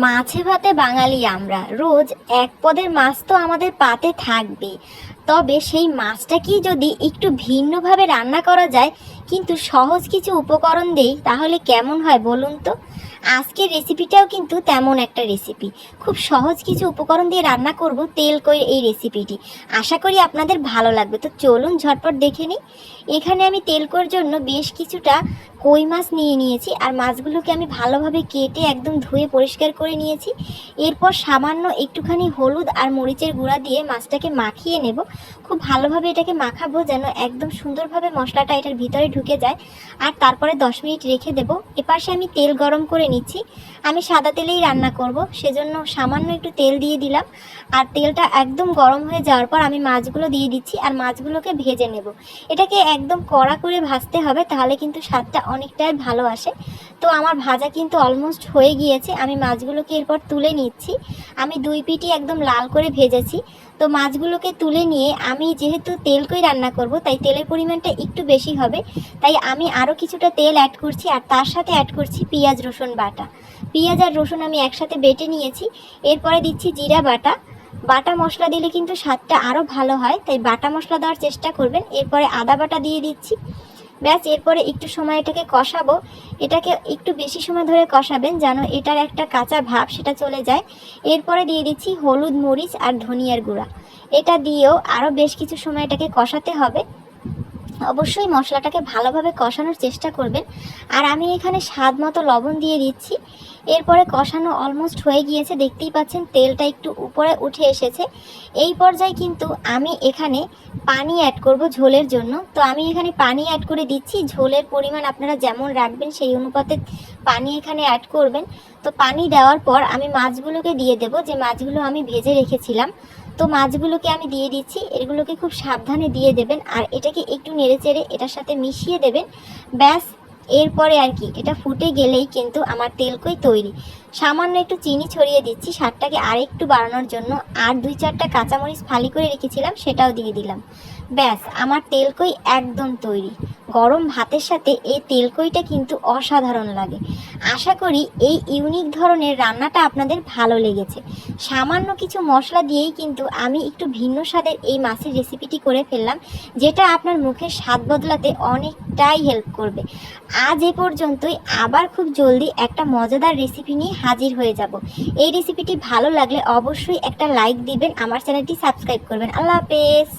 মাছে ভাতে বাঙালি আমরা, রোজ এক পদের মাছ তো আমাদের পাতে থাকবে। তবে সেই মাছটাকে যদি একটু ভিন্নভাবে রান্না করা যায়, কিন্তু সহজ কিছু উপকরণ দেই, তাহলে কেমন হয় বলুন তো। আজকের রেসিপিটাও কিন্তু তেমন একটা রেসিপি। খুব সহজ কিছু উপকরণ দিয়ে রান্না করব তেল কই এই রেসিপিটি। আশা করি আপনাদের ভালো লাগবে। তো চলুন ঝটপট দেখে নিই। এখানে আমি তেল কইর জন্য বেশ কিছুটা কই মাছ নিয়ে নিয়েছি, আর মাছগুলোকে আমি ভালোভাবে কেটে একদম ধুয়ে পরিষ্কার করে নিয়েছি। এরপর সামান্য একটুখানি হলুদ আর মরিচের গুঁড়া দিয়ে মাছটাকে মাখিয়ে নেব। খুব ভালোভাবে এটাকে মাখাবো যেন একদম সুন্দরভাবে মশলাটা এটার ভিতরে ঢুকে যায়, আর তারপরে 10 মিনিট রেখে দেব। এপাশে আমি তেল গরম করে নিচ্ছি। আমি সাদা তেলেই রান্না করব, সেজন্য সামান্য একটু তেল দিয়ে দিলাম। আর তেলটা একদম গরম হয়ে যাওয়ার পর আমি মাছগুলো দিয়ে দিচ্ছি, আর মাছগুলোকে ভেজে নেব। এটাকে একদম কড়া করে ভাজতে হবে, তাহলে কিন্তু স্বাদটা অনেকটাই ভালো আসে। তো আমার ভাজা কিন্তু অলমোস্ট হয়ে গিয়েছে। আমি মাছগুলোকে এরপর তুলে নিচ্ছি। আমি দুই পিঠই একদম লাল করে ভেজেছি। তো মাছগুলোকে তুলে নিয়ে আমি যেহেতু তেল কই রান্না করব, তাই তেলের পরিমাণটা একটু বেশি হবে। তাই আমি আরও কিছুটা তেল অ্যাড করছি, আর তার সাথে অ্যাড করছি পেঁয়াজ রসুন বাটা। পেঁয়াজ আর রসুন আমি একসাথে বেটে নিয়েছি। এরপরে দিচ্ছি জিরা বাটা। বাটা মশলা দিলে কিন্তু স্বাদটা আরও ভালো হয়, তাই বাটা মশলা দেওয়ার চেষ্টা করবেন। এরপরে আদা বাটা দিয়ে দিচ্ছি। ব্যাস, এরপরে একটু সময় এটাকে কষাবো। এটাকে একটু বেশি সময় ধরে কষাবেন যেন এটার একটা কাঁচা ভাব সেটা চলে যায়। এরপরে দিয়ে দিচ্ছি হলুদ, মরিচ আর ধনিয়ার গুঁড়া। এটা দিয়েও আরও বেশ কিছু সময় এটাকে কষাতে হবে। অবশ্যই মশলাটাকে ভালোভাবে কষানোর চেষ্টা করবেন। আর আমি এখানে স্বাদ মতো লবণ দিয়ে দিচ্ছি। এরপরে কষানো অলমোস্ট হয়ে গিয়েছে, দেখতেই পাচ্ছেন তেলটা একটু উপরে উঠে এসেছে। এই পর্যায়ে কিন্তু আমি এখানে পানি অ্যাড করব ঝোলের জন্য। তো আমি এখানে পানি অ্যাড করে দিচ্ছি। ঝোলের পরিমাণ আপনারা যেমন রাখবেন সেই অনুপাতে পানি এখানে অ্যাড করবেন। তো পানি দেওয়ার পর আমি মাছগুলোকে দিয়ে দেব, যে মাছগুলো আমি ভেজে রেখেছিলাম। তো মাছগুলোকে আমি দিয়ে দিচ্ছি। এগুলোকে খুব সাবধানে দিয়ে দেবেন, আর এটাকে একটু নেড়েচেড়ে এটার সাথে মিশিয়ে দেবেন। ব্যাস, এরপরে আর কি, এটা ফুটে গেলেই কিন্তু আমার তেল কই তৈরি। সামান্য একটু চিনি ছড়িয়ে দিচ্ছি স্বাদটাকে আরেকটু বাড়ানোর জন্য, আর 2-4টা কাঁচামরিচ ফালি করে রেখেছিলাম সেটাও দিয়ে দিলাম। ব্যাস, আমার তেল কই একদম তৈরি। গরম ভাতের সাথে এই তেল কইটা কিন্তু অসাধারণ লাগে। আশা করি এই ইউনিক ধরনের রান্নাটা আপনাদের ভালো লেগেছে। সামান্য কিছু মশলা দিয়েই কিন্তু আমি একটু ভিন্ন স্বাদের এই মাছের রেসিপিটি করে ফেললাম, যেটা আপনার মুখের স্বাদ বদলাতে অনেকটাই হেল্প করবে। আজ এ পর্যন্তই। আবার খুব জলদি একটা মজাদার রেসিপি নিয়ে হাজির হয়ে যাব। এই রেসিপিটি ভালো লাগলে অবশ্যই একটা লাইক দিবেন, আমার চ্যানেলটি সাবস্ক্রাইব করবেন। আল্লাহ হাফেজ।